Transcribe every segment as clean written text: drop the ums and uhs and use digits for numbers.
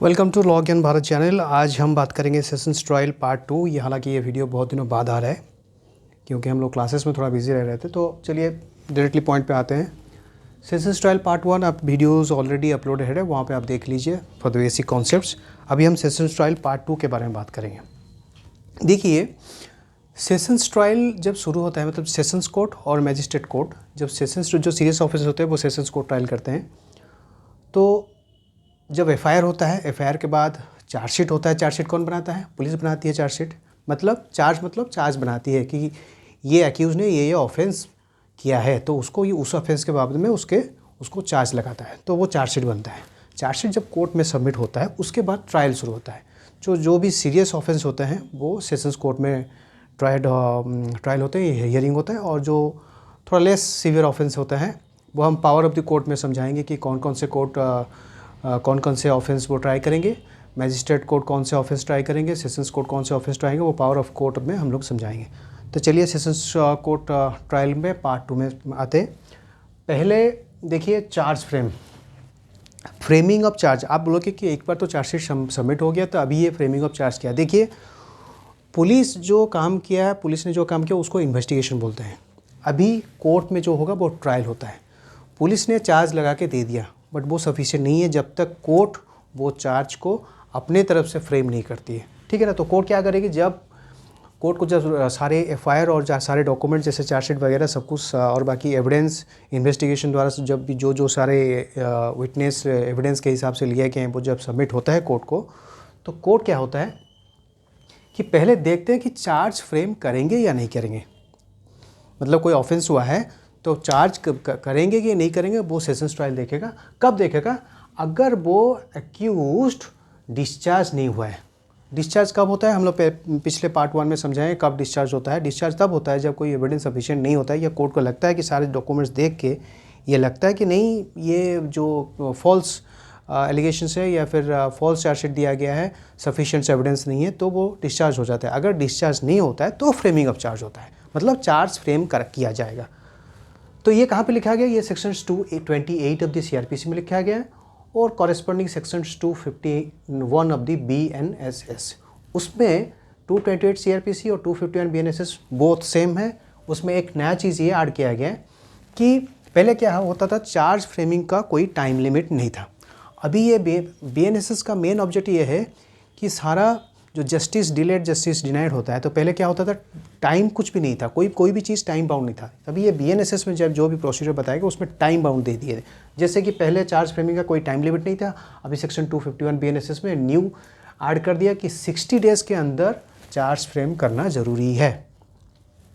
Welcome to law ज्ञान Bharat channel. आज हम बात करेंगे सेशंस ट्रायल पार्ट 2। ये हालांकि ये वीडियो बहुत दिनों बाद आ रहा है क्योंकि हम लोग क्लासेस में थोड़ा बिजी रह रहे थे। तो चलिए डायरेक्टली पॉइंट पे आते हैं। सेशंस ट्रायल पार्ट 1 आप वीडियोस ऑलरेडी अपलोडेड है, वहाँ पे आप देख लीजिए फॉर द बेसिक कॉन्सेप्ट्स। अभी हम सेशंस ट्रायल पार्ट 2 के बारे में बात करेंगे। देखिए, सेशंस ट्रायल जब शुरू होता है, मतलब सेशंस कोर्ट और मैजिस्ट्रेट कोर्ट, जब सेशंस जो सीरियस ऑफिसर होते हैं वो सेशंस कोर्ट ट्रायल करते हैं। तो जब एफआईआर होता है, एफआईआर के बाद चार्जशीट होता है। चार्जशीट कौन बनाता है? पुलिस बनाती है चार्जशीट। मतलब चार्ज बनाती है कि ये अक्यूज़ ने ये ऑफेंस किया है, तो उसको ये उस ऑफेंस के बाबत में उसको चार्ज लगाता है, तो वो चार्जशीट बनता है। चार्जशीट जब कोर्ट में सबमिट होता है उसके बाद ट्रायल शुरू होता है। जो भी सीरियस ऑफेंस होते हैं वो सेशंस कोर्ट में ट्रायल होते हैं, हियरिंग होता है। और जो थोड़ा लेस सीवियर ऑफेंस होता है वो हम पावर ऑफ द कोर्ट में समझाएंगे कि कौन कौन से ऑफेंस वो ट्राई करेंगे। मैजिस्ट्रेट कोर्ट कौन से ऑफेंस ट्राई करेंगे, सेशंस कोर्ट कौन से ऑफेंस ट्राई करेंगे, वो पावर ऑफ कोर्ट में हम लोग समझाएंगे। तो चलिए सेशंस कोर्ट ट्रायल में पार्ट 2 में आते हैं। पहले देखिए चार्ज फ्रेमिंग ऑफ चार्ज। आप बोलोगे कि एक बार तो चार्जशीट सबमिट हो गया, तो अभी ये फ्रेमिंग ऑफ चार्ज किया। देखिए, पुलिस ने जो काम किया उसको इन्वेस्टिगेशन बोलते हैं। अभी कोर्ट में जो होगा वो ट्रायल होता है। पुलिस ने चार्ज लगा के दे दिया, बट वो सफिशिएंट नहीं है जब तक कोर्ट वो चार्ज को अपने तरफ से फ्रेम नहीं करती है। ठीक है ना? तो कोर्ट क्या करेगी, जब कोर्ट को जब सारे एफआईआर और सारे डॉक्यूमेंट जैसे चार्जशीट वगैरह सब कुछ और बाकी एविडेंस इन्वेस्टिगेशन द्वारा जब भी जो सारे विटनेस एविडेंस के हिसाब से लिए गए हैं वो जब सबमिट होता है कोर्ट को, तो कोर्ट क्या होता है कि पहले देखते हैं कि चार्ज फ्रेम करेंगे या नहीं करेंगे। मतलब कोई ऑफेंस हुआ है तो चार्ज करेंगे कि नहीं करेंगे, वो सेशंस ट्रायल देखेगा। कब देखेगा? अगर वो एक्यूज्ड डिस्चार्ज नहीं हुआ है। डिस्चार्ज कब होता है? हम लोग पिछले पार्ट 1 में समझाएं कब डिस्चार्ज होता है। डिस्चार्ज तब होता है जब कोई एविडेंस सफिशिएंट नहीं होता है, या कोर्ट को लगता है कि सारे डॉक्यूमेंट्स देख के ये लगता है कि नहीं, ये जो फॉल्स एलिगेशंस है या फिर फॉल्स चार्जशीट दिया गया है, सफिशिएंट एविडेंस नहीं है, तो वो डिस्चार्ज हो जाता है। अगर डिस्चार्ज नहीं होता है तो फ्रेमिंग ऑफ चार्ज होता है, मतलब चार्ज फ्रेम किया जाएगा। तो ये कहाँ पे लिखा गया? ये सेक्शंस 228 ऑफ द सीआरपीसी में लिखा गया है, और corresponding sections 251 of the BNSS. उसमें 228 सीआरपीसी और 251 बीएनएसएस बोथ सेम है। उसमें एक नया चीज़ ये ऐड किया गया है कि पहले क्या होता था, चार्ज फ्रेमिंग का कोई टाइम लिमिट नहीं था। अभी ये बीएनएसएस का मेन ऑब्जेक्ट ये है कि सारा जो जस्टिस डिलेड जस्टिस डिनाइड होता है, तो पहले क्या होता था, टाइम कुछ भी नहीं था, कोई भी चीज़ टाइम बाउंड नहीं था। अभी ये बीएनएसएस में जब जो भी प्रोसीजर बताएगा उसमें टाइम बाउंड दे दिए। जैसे कि पहले चार्ज फ्रेमिंग का कोई टाइम लिमिट नहीं था, अभी सेक्शन 251 बीएनएसएस में न्यू ऐड कर दिया कि 60 डेज़ के अंदर चार्ज फ्रेम करना ज़रूरी है।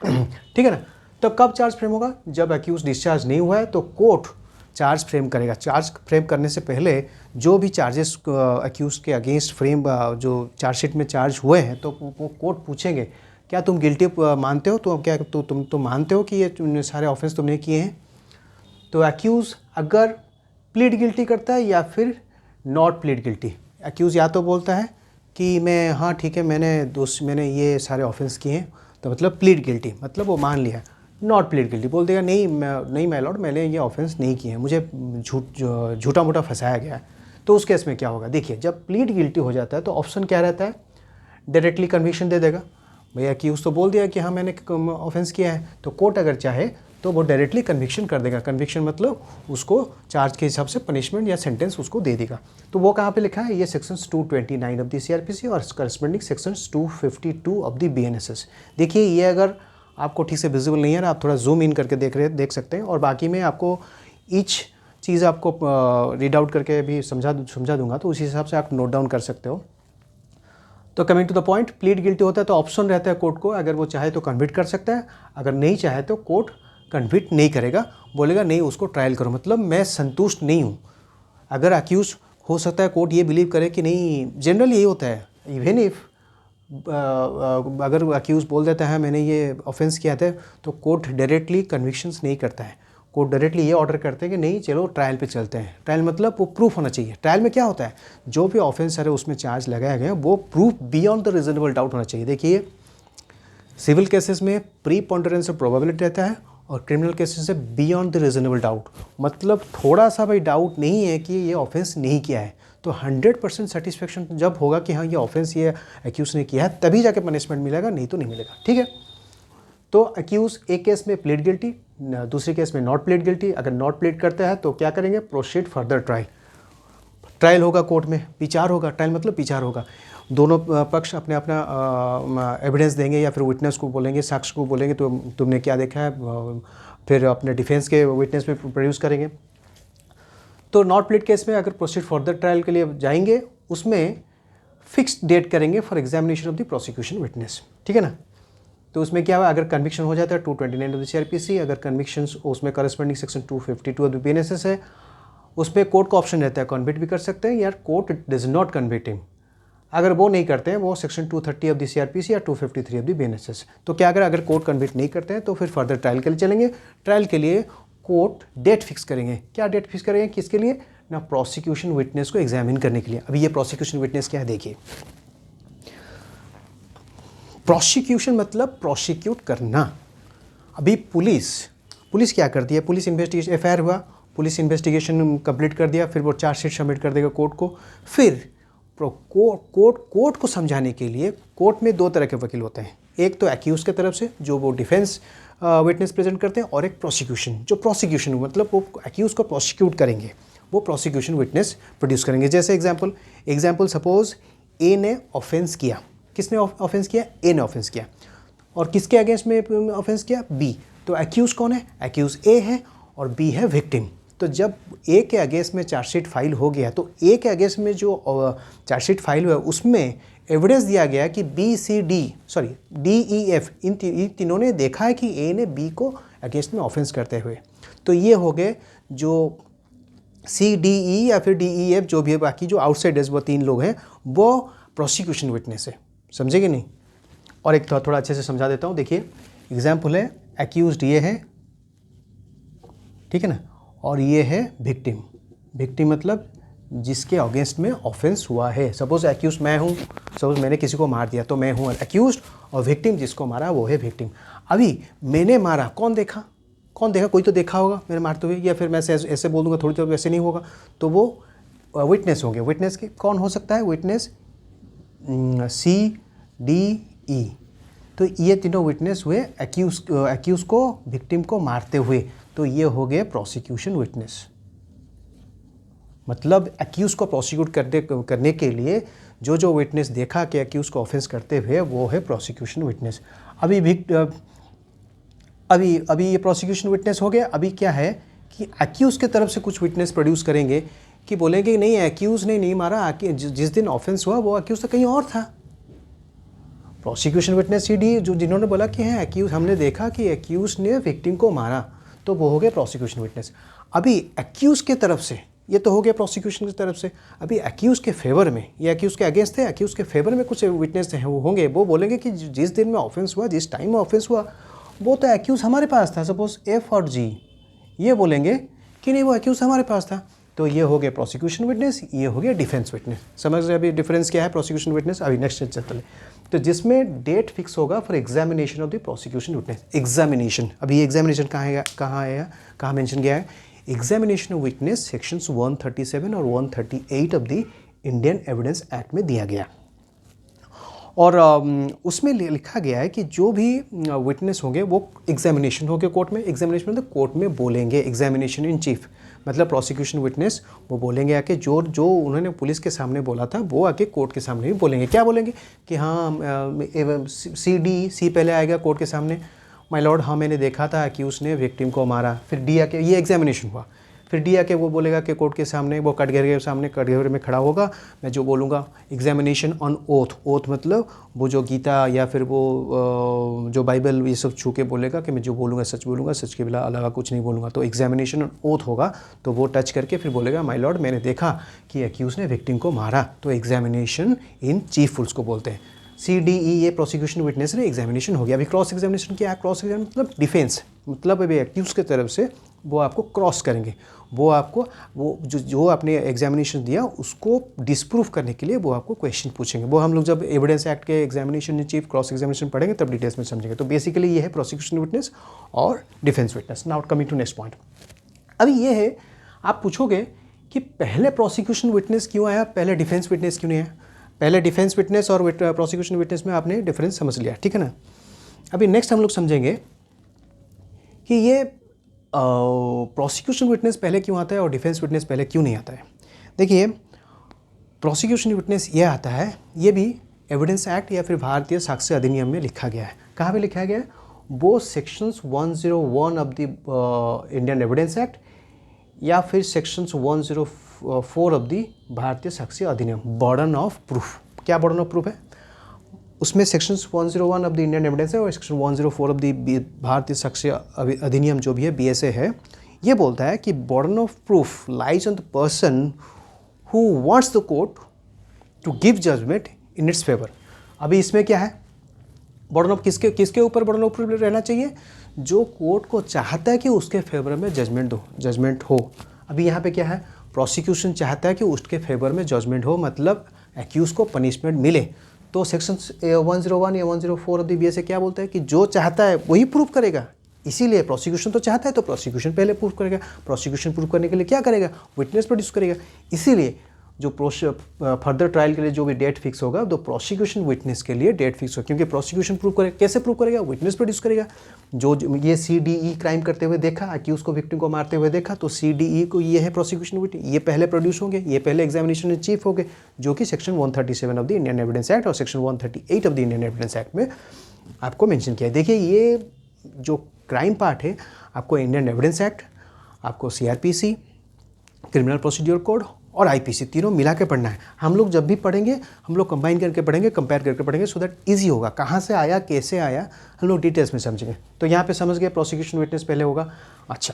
ठीक है ना? तो कब चार्ज फ्रेम होगा? जब अक्यूज डिस्चार्ज नहीं हुआ है तो कोर्ट चार्ज फ्रेम करेगा। चार्ज फ्रेम करने से पहले जो भी चार्जेस अक्यूज के अगेंस्ट फ्रेम जो चार्जशीट में चार्ज हुए हैं, तो वो कोर्ट पूछेंगे क्या तुम गिल्टी मानते हो? तो क्या तुम मानते हो कि ये सारे ऑफेंस तुमने किए हैं? तो अक्यूज़ अगर प्लीड गिल्टी करता है या फिर नॉट प्लीड गिल्टी। अक्यूज़ या तो बोलता है कि मैं हाँ ठीक है, मैंने ये सारे ऑफेंस किए हैं, तो मतलब प्लीड गिल्टी, मतलब वो मान लिया। नॉट प्लीड गिल्टी बोल देगा नहीं माय लॉर्ड, मैंने ये ऑफेंस नहीं किए हैं, मुझे झूठा मोटा फंसाया गया है। तो उस केस में क्या होगा? देखिए, जब प्लीड गिल्टी हो जाता है तो ऑप्शन क्या रहता है? डायरेक्टली कन्विक्शन दे देगा। भैया अक्यूज़ तो बोल दिया कि हाँ मैंने ऑफेंस किया है, तो कोर्ट अगर चाहे तो वो डायरेक्टली कन्विक्शन कर देगा। कन्विक्शन मतलब उसको चार्ज के हिसाब से पनिशमेंट या सेंटेंस उसको दे देगा। तो वो कहाँ पे लिखा है? ये सेक्शंस 229 ऑफ द सीआरपीसी और corresponding sections 252 of the BNSS. देखिए, ये अगर आपको ठीक से विजिबल नहीं है ना, आप थोड़ा जूम इन करके देख सकते हैं, और बाकी मैं आपको ईच चीज़ आपको रीड आउट करके भी समझा दूंगा, तो उसी हिसाब से आप नोट डाउन कर सकते हो। तो coming to the point, plead guilty होता है तो ऑप्शन रहता है कोर्ट को, अगर वो चाहे तो कन्विक्ट कर सकता है, अगर नहीं चाहे तो कोर्ट कन्विक्ट नहीं करेगा, बोलेगा नहीं उसको ट्रायल करो, मतलब मैं संतुष्ट नहीं हूँ। अगर अक्यूज हो सकता है कोर्ट ये बिलीव करे कि नहीं, जनरली यही होता है, इवन इफ अगर अक्यूज़ बोल देता है मैंने ये ऑफेंस किया था, तो कोर्ट डायरेक्टली कन्विक्शंस नहीं करता है। कोर्ट डायरेक्टली ये ऑर्डर करते हैं कि नहीं चलो ट्रायल पे चलते हैं। ट्रायल मतलब वो प्रूफ होना चाहिए। ट्रायल में क्या होता है, जो भी ऑफेंस है उसमें चार्ज लगाया गया वो proof beyond the reasonable doubt होना चाहिए। देखिए, सिविल केसेस में प्री पॉन्डरेंस ऑफ प्रोबेबिलिटी रहता है और क्रिमिनल केसेस है बियॉन्ड द रीजनेबल डाउट, मतलब थोड़ा सा भाई डाउट नहीं है कि ये ऑफेंस नहीं किया है। तो 100% सेटिस्फेक्शन जब होगा कि हाँ ये ऑफेंस ये एक्यूज ने किया है तभी जाके पनिशमेंट मिलेगा, नहीं तो नहीं मिलेगा। ठीक है, तो एक्यूज एक केस में प्लीड गिल्टी, दूसरे केस में नॉट प्लीड गिल्टी। अगर नॉट प्लीड करता है तो क्या करेंगे, प्रोसीड फर्दर ट्रायल। ट्रायल होगा कोर्ट में, विचार होगा, ट्रायल मतलब विचार होगा। दोनों पक्ष अपने अपना एविडेंस देंगे या फिर विटनेस को बोलेंगे, साक्ष्य को बोलेंगे तो तुमने क्या देखा है, फिर अपने डिफेंस के विटनेस में प्रोड्यूस करेंगे। तो नॉट प्लीड केस में अगर प्रोसीड फर्दर ट्रायल के लिए जाएंगे उसमें फिक्स्ड डेट करेंगे for examination of the prosecution witness. ठीक है ना, तो उसमें क्या हुआ, अगर कन्विक्शन हो जाता है 229 ऑफ द CRPC, अगर कन्विक्शन उसमें corresponding section 252 of the BNSS है, उसमें कोर्ट का ऑप्शन रहता है कन्विक्ट भी कर सकते हैं या court does not convict him. अगर वो नहीं करते हैं, वो सेक्शन 230 ऑफ द CRPC या 253 ऑफ द BNSS। तो क्या अगर कोर्ट कन्विक्ट नहीं करते हैं तो फिर फर्दर ट्रायल के लिए चलेंगे। ट्रायल के लिए कोर्ट डेट फिक्स करेंगे। क्या डेट फिक्स करेंगे, किसके लिए ना, प्रोसिक्यूशन विटनेस को एग्जामिन करने के लिए। अभी ये प्रोसिक्यूशन विटनेस क्या है देखिए, प्रोसिक्यूशन मतलब प्रोसिक्यूट करना। अभी पुलिस क्या करती है, पुलिस इन्वेस्टिगेशन, FIR हुआ, पुलिस इन्वेस्टिगेशन कंप्लीट कर दिया, फिर वो चार्जशीट सबमिट कर देगा कोर्ट को। फिर कोर्ट को समझाने के लिए कोर्ट में 2 तरह के वकील होते हैं, एक तो एक्यूज के तरफ से जो वो डिफेंस विटनेस प्रेजेंट करते हैं, और एक प्रोसिक्यूशन, जो प्रोसिक्यूशन मतलब वो एक्यूज को प्रोसिक्यूट करेंगे, वो प्रोसिक्यूशन विटनेस प्रोड्यूस करेंगे। जैसे एग्जाम्पल सपोज ए ने ऑफेंस किया, किसने ऑफेंस किया, ए ने ऑफेंस किया, और किसके अगेंस्ट में ऑफेंस किया, बी। तो एक्यूज कौन है, एक्यूज ए है और बी है विक्टिम। तो जब ए के अगेंस्ट में चार्जशीट फाइल हो गया तो ए के अगेंस्ट में जो चार्जशीट फाइल हुआ उसमें एविडेंस दिया गया कि DEF इन तीनों ने देखा है कि ए ने बी को अगेंस्ट में ऑफेंस करते हुए। तो ये हो गए जो CDE या फिर DEF जो भी है, बाकी जो आउटसाइडर्स वो 3 लोग हैं, वो प्रोसिक्यूशन विटनेस है। समझे कि नहीं। और एक थोड़ा अच्छे से समझा देता हूँ। देखिए एग्जाम्पल है, एक्यूज्ड ये है, ठीक है ना, और ये है विक्टिम। विक्टिम मतलब जिसके अगेंस्ट में ऑफेंस हुआ है। सपोज एक्यूज मैं हूँ, सपोज मैंने किसी को मार दिया तो मैं हूँ एक्यूज्ड, और विक्टिम जिसको मारा वो है विक्टिम। अभी मैंने मारा, कौन देखा, कोई तो देखा होगा मेरे मारते हुए, या फिर मैं ऐसे बोल दूँगा थोड़ी देर वैसे नहीं होगा, तो वो विटनेस होंगे। विटनेस के कौन हो सकता है, विटनेस CDE। तो ये तीनों विटनेस हुए एक्यूज को विक्टिम को मारते हुए, तो ये हो गए प्रोसिक्यूशन विटनेस। मतलब एक्यूज को प्रोसिक्यूट करने के लिए जो विटनेस देखा कि एक्यूज को ऑफेंस करते हुए, वो है प्रोसिक्यूशन विटनेस। अभी ये प्रोसिक्यूशन विटनेस हो गया। अभी क्या है कि एक्यूज के तरफ से कुछ विटनेस प्रोड्यूस करेंगे कि बोलेंगे नहीं एक्यूज ने नहीं मारा, जिस दिन ऑफेंस हुआ वो एक्यूज तो कहीं और था। प्रोसिक्यूशन विटनेस CD जिन्होंने बोला कि है एक्यूज, हमने देखा कि एक्यूज ने विक्टिम को मारा, तो वो हो गया प्रोसिक्यूशन विटनेस। अभी एक्यूज के तरफ से, ये तो हो गया प्रोसिक्यूशन की तरफ से। अभी एक्यूज के फेवर में, ये एक्यूज के अगेंस्ट थे, एक्यूज के फेवर में कुछ विटनेस हैं वो होंगे, वो बोलेंगे कि जिस दिन में ऑफेंस हुआ, जिस टाइम में ऑफेंस हुआ, वो तो एक्यूज हमारे पास था। सपोज F और G ये बोलेंगे कि नहीं वो एक्यूज हमारे पास था। तो ये हो गया प्रोसिक्यूशन विटनेस, ये हो गया डिफेंस विटनेस। समझ रहे अभी डिफरेंस क्या है प्रोसिक्यूशन विटनेस। अभी नेक्स्ट चलते, तो जिसमें डेट फिक्स होगा for examination of the prosecution witness. Examination, अभी ये एग्जामिनेशन कहाँ मेंशन गया है, एग्जामिनेशन ऑफ विटनेस सेक्शंस 137 और 138 of the Indian evidence act में दिया गया। और उसमें लिखा गया है कि जो भी विटनेस होंगे वो एग्जामिनेशन होंगे कोर्ट में। एग्जामिनेशन मतलब कोर्ट में बोलेंगे, एग्जामिनेशन इन चीफ मतलब प्रोसिक्यूशन विटनेस वो बोलेंगे आके, जो उन्होंने पुलिस के सामने बोला था वो आके कोर्ट के सामने भी बोलेंगे। क्या बोलेंगे कि हाँ C पहले आएगा कोर्ट के सामने, माय लॉर्ड हाँ मैंने देखा था कि उसने विक्टिम को मारा। फिर D आके, ये एग्जामिनेशन हुआ। फिर D आके वो बोलेगा कि कोर्ट के सामने, वो कटघरे के सामने, कटघरे में खड़ा होगा, मैं जो बोलूँगा। एग्जामिनेशन ऑन ओथ मतलब वो जो गीता या फिर वो जो बाइबल ये सब छू के बोलेगा कि मैं जो बोलूँगा सच के बिना अलावा कुछ नहीं बोलूँगा। तो एग्जामिनेशन ऑन ओथ होगा, तो वो टच करके फिर बोलेगा माय लॉर्ड मैंने देखा कि एक्यूज ने विक्टिम को मारा। तो एग्जामिनेशन इन चीफ उसको बोलते हैं। CDE ये प्रोसिक्यूशन विटनेस ने एग्जामिनेशन हो गया। अभी क्रॉस एग्जामिनेशन क्या है, क्रॉस एग्जामिनेशन मतलब डिफेंस, मतलब अभी एक्यूज के तरफ से वो आपको क्रॉस करेंगे, वो आपको वो जो आपने एग्जामिनेशन दिया उसको डिसप्रूव करने के लिए वो आपको क्वेश्चन पूछेंगे। वो हम लोग जब एविडेंस एक्ट के examination in chief cross examination पढ़ेंगे तब डिटेल्स में समझेंगे। तो बेसिकली ये है प्रोसिक्यूशन विटनेस और defence witness. Now coming to next point. अभी ये है, आप पूछोगे कि पहले प्रोसिक्यूशन विटनेस क्यों आया, पहले डिफेंस विटनेस क्यों नहीं आया। पहले डिफेंस विटनेस और प्रोसिक्यूशन विटनेस में आपने डिफरेंस समझ लिया, ठीक है ना। अभी नेक्स्ट हम लोग समझेंगे कि ये प्रोसिक्यूशन विटनेस पहले क्यों आता है और डिफेंस विटनेस पहले क्यों नहीं आता है। देखिए, प्रोसिक्यूशन विटनेस ये आता है, ये भी एविडेंस एक्ट या फिर भारतीय साक्ष्य अधिनियम में लिखा गया है। कहाँ पे लिखा गया है? वो sections 101 of the Indian evidence act या फिर सेक्शंस 104 ऑफ द भारतीय साक्ष्य अधिनियम। बर्डन ऑफ प्रूफ, क्या बर्डन ऑफ प्रूफ है उसमें? Sections 101 of the Indian evidence है और सेक्शन 104 ऑफ द भारतीय साक्ष्य अधिनियम जो भी है, BSA है, ये बोलता है कि burden of proof lies on the person who wants the court to give judgement in its favour. अभी इसमें क्या है? बर्डन ऑफ किसके ऊपर बर्डन ऑफ प्रूफ रहना चाहिए? जो कोर्ट को चाहता है कि उसके फेवर में जजमेंट हो। अभी यहाँ पे क्या है? प्रोसिक्यूशन चाहता है कि उसके फेवर में जजमेंट हो, मतलब एक्यूज को पनिशमेंट मिले। तो सेक्शन 101 या 104 ऑफ द BSA क्या बोलता है कि जो चाहता है वही प्रूव करेगा। इसीलिए प्रोसिक्यूशन तो चाहता है तो प्रोसिक्यूशन पहले प्रूव करेगा। प्रोसिक्यूशन प्रूव करने के लिए क्या करेगा? विटनेस प्रोड्यूस करेगा। इसीलिए जो फर्दर ट्रायल के लिए जो भी डेट फिक्स होगा तो प्रोसिक्यूशन विटनेस के लिए डेट फिक्स होगा, क्योंकि प्रोसिक्यूशन प्रूव करेगा। कैसे प्रूव करेगा? विटनेस प्रोड्यूस करेगा। जो ये CDE क्राइम करते हुए देखा, अक्यूज को विक्टिम को मारते हुए देखा, तो CDE को ये है प्रोसिक्यूशन विटनेस, ये पहले प्रोड्यूस होंगे, ये पहले एग्जामिनेशन इन चीफ होंगे, जो कि section 137 of the Indian evidence act और section 138 of the Indian evidence act में आपको मेंशन किया है। देखिए, ये जो क्राइम पार्ट है आपको इंडियन एविडेंस एक्ट, आपको CRPC, क्रिमिनल प्रोसीड्यूर कोड और IPC तीनों मिला के पढ़ना है। हम लोग जब भी पढ़ेंगे हम लोग कंबाइन करके पढ़ेंगे, कंपेयर करके पढ़ेंगे, सो दैट इजी होगा। कहाँ से आया, कैसे आया, हम लोग डिटेल्स में समझेंगे। तो यहाँ पे समझ गए प्रोसिक्यूशन विटनेस पहले होगा। अच्छा,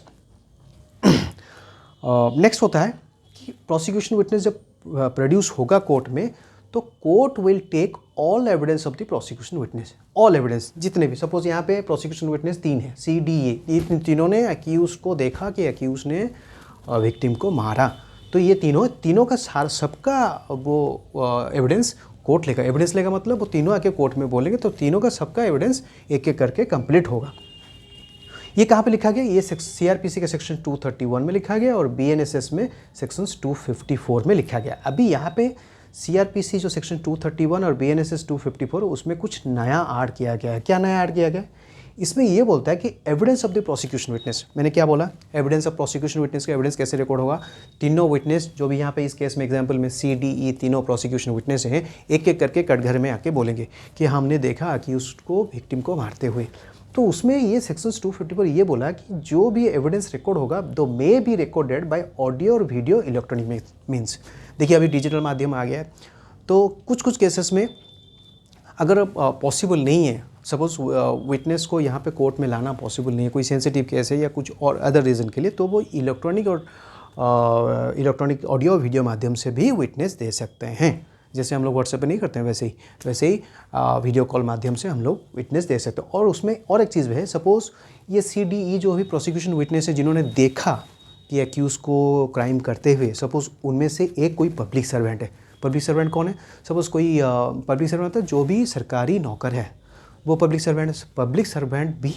नेक्स्ट होता है कि प्रोसिक्यूशन विटनेस जब प्रोड्यूस होगा कोर्ट में, तो court will take all evidence of the prosecution witness. All evidence जितने भी, सपोज यहाँ पे प्रोसिक्यूशन विटनेस 3 है, CDA, ये तीनों ने अक्यूज को देखा कि अक्यूज ने विक्टिम को मारा, तो ये तीनों का सबका वो एविडेंस कोर्ट लेगा। एविडेंस लेगा मतलब वो तीनों आके कोर्ट में बोलेंगे, तो तीनों का सबका एविडेंस एक एक करके कंप्लीट होगा। ये कहाँ पे लिखा गया? ये CRPC के सेक्शन 231 में लिखा गया और BNSS में सेक्शन 254 में लिखा गया। अभी यहाँ पे CRPC जो सेक्शन 231 और BNSS 254, उसमें कुछ नया ऐड किया गया है। क्या नया ऐड किया गया? इसमें ये बोलता है कि evidence of the prosecution witness, मैंने क्या बोला? एविडेंस ऑफ प्रोसिक्यूशन विटनेस का एविडेंस कैसे रिकॉर्ड होगा? तीनों विटनेस जो भी यहाँ पे इस केस में एग्जांपल में CDE तीनों प्रोसिक्यूशन विटनेस हैं, एक एक करके कटघर में आके बोलेंगे कि हमने देखा कि उसको विक्टिम को मारते हुए। तो उसमें ये सेक्शन 254 ये बोला कि जो भी एविडेंस रिकॉर्ड होगा दो may be recorded by audio और वीडियो इलेक्ट्रॉनिक मीन्स। देखिए, अभी डिजिटल माध्यम आ गया है, तो कुछ केसेस में अगर पॉसिबल नहीं है, सपोज विटनेस को यहाँ पे कोर्ट में लाना पॉसिबल नहीं है, कोई सेंसिटिव केस है या कुछ और अदर रीज़न के लिए, तो वो इलेक्ट्रॉनिक ऑडियो वीडियो माध्यम से भी विटनेस दे सकते हैं। जैसे हम लोग व्हाट्सएप पे नहीं करते हैं, वैसे ही वीडियो कॉल माध्यम से हम लोग विटनेस दे सकते हैं। और उसमें और एक चीज़ है, सपोज़ ये CDE जो भी प्रोसिक्यूशन विटनेस है जिन्होंने देखा कि एक्यूज़ को क्राइम करते हुए, सपोज़ उनमें से एक कोई पब्लिक सर्वेंट है। पब्लिक सर्वेंट कौन है? सपोज़ कोई पब्लिक सर्वेंट है जो भी सरकारी नौकर है, वो पब्लिक सर्वेंट भी